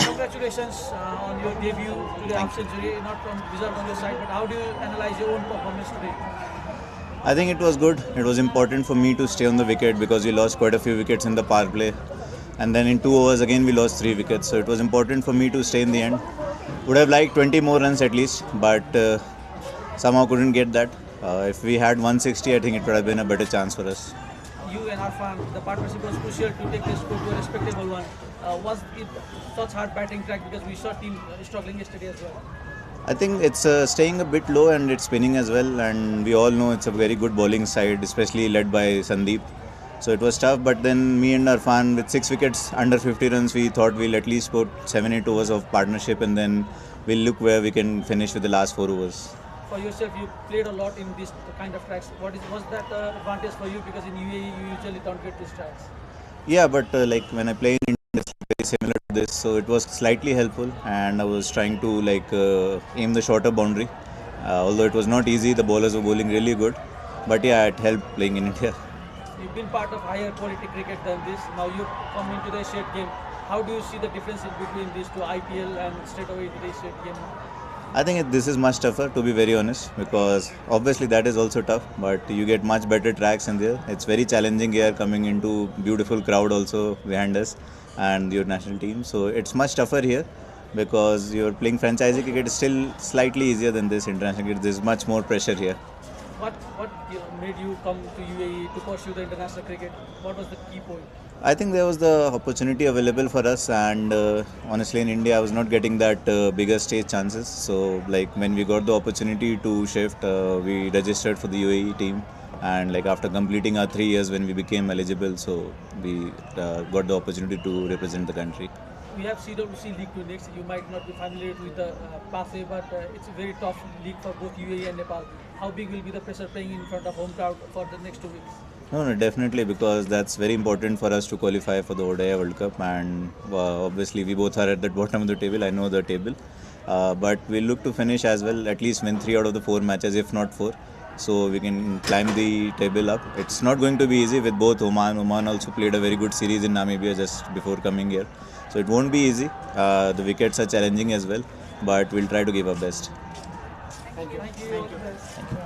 Congratulations on your debut to the half century. Not from result on your side, but how do you analyze your own performance today? I think it was good. It was important for me to stay on the wicket because we lost quite a few wickets in the power play. And then in 2 overs again we lost 3 wickets. So it was important for me to stay in the end. Would have liked 20 more runs at least, but somehow couldn't get that. If we had 160, I think it would have been a better chance for us. You and Arfan, the partnership was crucial to take the score to a respectable one. Was it such hard batting track because we saw team struggling yesterday as well? I think it's staying a bit low and it's spinning as well. And we all know it's a very good bowling side, especially led by Sandeep. So it was tough, but then me and Arfan with 6 wickets under 50 runs, we thought we'll at least put 7-8 overs of partnership and then we'll look where we can finish with the last 4 overs. For yourself, you played a lot in this kind of tracks. Was that advantage for you because in UAE you usually don't get these tracks? Yeah, but like when I play in India, it's very similar to this, so it was slightly helpful, and I was trying to aim the shorter boundary. Although it was not easy, the bowlers were bowling really good, but yeah, it helped playing in India. You've been part of higher quality cricket than this. Now you come into the Asian game. How do you see the difference in between these two IPL and straight away into the Asian game? I think this is much tougher, to be very honest, because obviously that is also tough, but you get much better tracks in there. It's very challenging here coming into beautiful crowd also behind us and your national team. So it's much tougher here because you're playing franchisee cricket is still slightly easier than this international cricket. There's much more pressure here. What made you come to UAE to pursue the international cricket? What was the key point? I think there was the opportunity available for us, and honestly, in India, I was not getting that bigger stage chances. So, like when we got the opportunity to shift, we registered for the UAE team, and like after completing our 3 years, when we became eligible, so we got the opportunity to represent the country. We have CWC League 2 next. You might not be familiar with the pathway, but it's a very tough league for both UAE and Nepal. How big will be the pressure playing in front of home crowd for the next 2 weeks? No, definitely, because that's very important for us to qualify for the ODI World Cup, and obviously we both are at the bottom of the table. I know the table, but we'll look to finish as well, at least win 3 out of the 4 matches, if not 4, so we can climb the table up. It's not going to be easy with both Oman. Oman also played a very good series in Namibia just before coming here, so it won't be easy. The wickets are challenging as well, but we'll try to give our best. Thank you. Thank you.